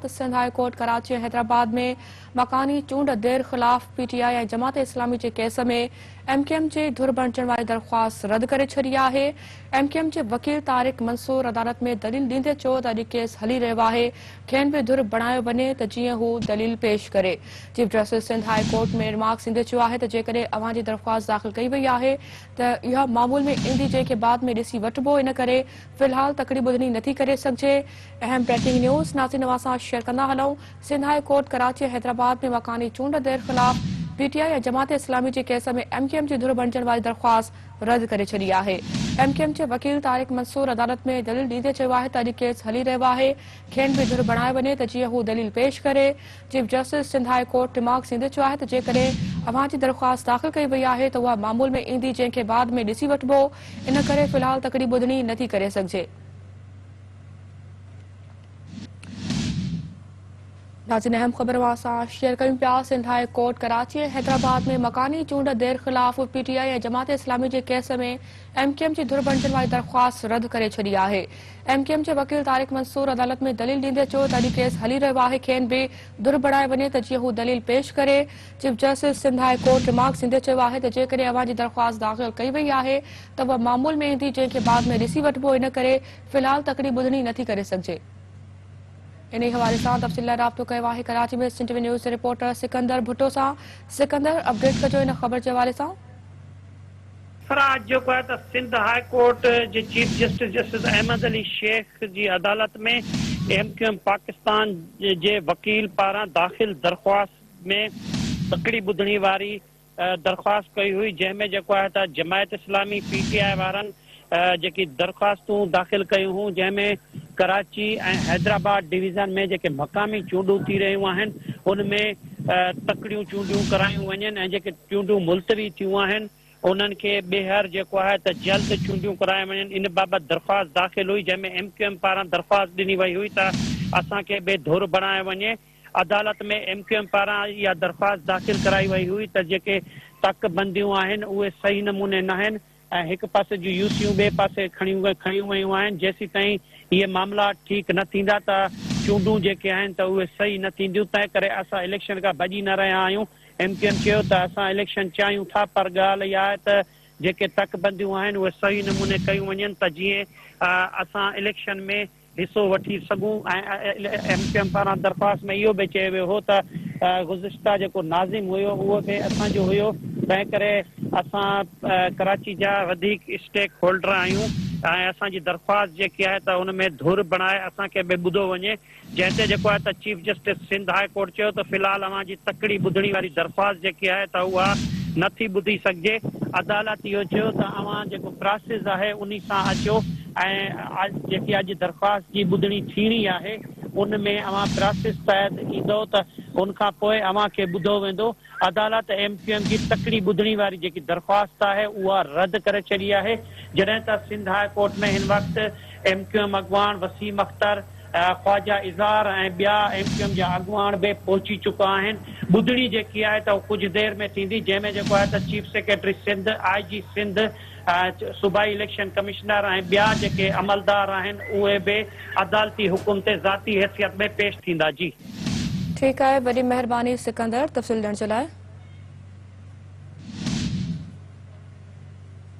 Sindh high court Karachi ऐं हैदराबाद में मकानी चूंड देर ख़िलाफ़ पीटीआई ऐं जमात इस्लामी जे केस में एमकेएम जे धुर बणजण वारी दरख़्वास्त रद्द करे छॾी आहे। एमकेएम जे वकील तारिक मंसूर अदालत में दलील ॾींदे चयो त अॼु केस हली रहियो आहे, खेनि बि धुर बणायो वञे त जीअं हू दलील पेश करे। Chief justice Sindh high court में रिमार्क्स ॾींदे चयो आहे त जेकॾहिं अव्हां जी दरख़्वास्त दाख़िल कई वई आहे त इहा मामूल में ईंदी, जंहिंखे बाद में ॾिसी वठिबो। इन करे फ़िलहाल तकड़ी ॿुधणी नथी करे सघिजे। अहम ब्रेकिंग न्यूज़ नाज़रीन असां शेयर कंदा हलूं। सिंध हाई कोर्ट कराची ऐं हैदराबाद में मकानी चूंड देर ख़िलाफ़ पीटीआई ऐं जमात इस्लामी जे केस में एमकेएम जी धुर बणजण वारी दरख़्वास्त रद्द करे छॾी आहे। एमकेएम जे वकील तारिक मंसूर अदालत में दलील ॾींदे चयो आहे त अॼु केस हली रहियो आहे, खेनि बि धुर बणायो वञे त जीअं हू दलील पेश करे। Chief justice Sindh high court remarks ॾींदे चयो आहे त जेकॾहिं अव्हां जी दरख़्वास्त दाख़िल कई वई आहे त उहा मामूल में ईंदी, जंहिंखे बाद में ॾिसी वठिबो। इन करे फ़िलहाल तकड़ी ॿुधणी नथी करे सघिजे। नाज़रीन अहम ख़बर शेयर कयूं पिया। सिंध हाई कोर्ट कराची ऐं हैदराबाद में मकानी चूंड देर ख़िलाफ़ पीटीआई ऐं जमात इस्लामी जे केस में एमकेएम जी धुर बणजण वारी दरख़्वास्त रद्द करे छॾी आहे। एमकेएम जे वकील तारिक मंसूर अदालत में दलील ॾींदे चयो त अॼु केस हली रहियो आहे, खेनि बि धुर बणाए वञे त जीअं हू दलील पेश करे। Chief justice Sindh high court remarks ॾींदे चयो आहे त जेकॾहिं अव्हां जी दरख़्वास्त दाख़िल कई वई आहे त उहा मामूल में ईंदी, जंहिंखे बाद में ॾिसी वठिबो। इन करे फ़िलहाल तकड़ी ॿुधणी नथी करे सघिजे। इन हवाले सां तफ़सील लाइ राब्तो कयो आहे कराची में सिंध टीवी न्यूज़ जे रिपोर्टर सिकंदर भुट्टो सां। सिकंदर, अपडेट कजो इन ख़बर जे हवाले सां। फराज जेको आहे त सिंध हाई कोर्ट जे चीफ जस्टिस अहमद अली शेख जी अदालत में एमकेएम पाकिस्तान जे वकील पारां दाख़िल दरख़्वास्त में तकड़ी ॿुधणी वारी दरख़्वास्त कई हुई, जंहिंमें जेको आहे त जमायत इस्लामी पीटीआई वारनि जेकी दरख़्वास्तूं दाख़िल कयूं हुयूं, जंहिंमें कराची ऐं हैदराबाद डिवीज़न में जेके मक़ामी चूंडूं थी रहियूं आहिनि उनमें तकड़ियूं चूंडियूं करायूं वञनि ऐं जेके चूंडूं मुलतवी थियूं आहिनि उन्हनि खे ॿीहर जेको आहे त जल्द चूंडियूं कराए वञनि। इन बाबति दरख़्वास्त दाख़िल हुई, जंहिंमें एमकेएम पारां दरख़्वास्त ॾिनी वई हुई त असांखे ॿिए धुर बणाए वञे। अदालत में एमकेएम पारां इहा दरख़्वास्त दाख़िल कराई वई हुई त जेके तकबंदियूं आहिनि उहे सही नमूने न आहिनि ऐं हिकु पासे जूं यूसियूं ॿिए पासे खणियूं वयूं आहिनि। जेसीं ताईं इहे मामला ठीकु न थींदा त चूंडूं जेके आहिनि त उहे सही न थींदियूं। तंहिं करे असां इलेक्शन खां भॼी न रहिया आहियूं। एमकेएम चयो त असां इलेक्शन चाहियूं था, पर ॻाल्हि इहा आहे त जेके तकबंदियूं आहिनि उहे सही नमूने कयूं वञनि त जीअं असां इलेक्शन में हिसो वठी सघूं। ऐं एमकेएम पारां दरख़्वास्त में इहो बि चयो वियो हो त गुज़िश्ता जेको नाज़िम हुयो उहो बि असांजो हुयो। तंहिं करे असां कराची जा वधीक स्टेक होल्डर आहियूं ऐं असांजी दरख़्वास्त जेकी आहे त उन में धुर बणाए असांखे बि ॿुधो वञे। जंहिं ते जेको आहे त chief justice Sindh high court चयो त फ़िलहाल अव्हां जी तकड़ी ॿुधणी वारी दरख़्वास्त जेकी आहे त उहा नथी ॿुधी सघिजे। अदालत इहो चयो त अव्हां जेको प्रोसेस आहे उन सां अचो ऐं जेकी अॼु दरख़्वास्त जी ॿुधणी थीणी आहे उन में अव्हां प्रोसेस तहत ईंदो त उनखां पोइ अव्हां खे ॿुधो वेंदो। अदालत एमकेएम जी तकड़ी ॿुधणी वारी जेकी दरख़्वास्त आहे उहा रद्द करे छॾी आहे। जॾहिं त सिंध हाई कोर्ट में हिन वक़्तु एमकेएम अॻवान वसीम अख्तर, ख्वाजा इज़ार ऐं ॿिया एमकेएम जा अॻवान बि पहुची चुका आहिनि। ॿुधणी जेकी आहे त कुझु देरि में थींदी, जंहिंमें जेको आहे त chief secretary Sindh, IG Sindh, सूबाई इलेक्शन कमिश्नर ऐं ॿिया जेके अमलदार आहिनि उहे बि अदालती हुकुम ते ज़ाती हैसियत में पेश थींदा। जी ठीकु आहे, वॾी महिरबानी सिकंदर तफ़सील ॾियण जे लाइ।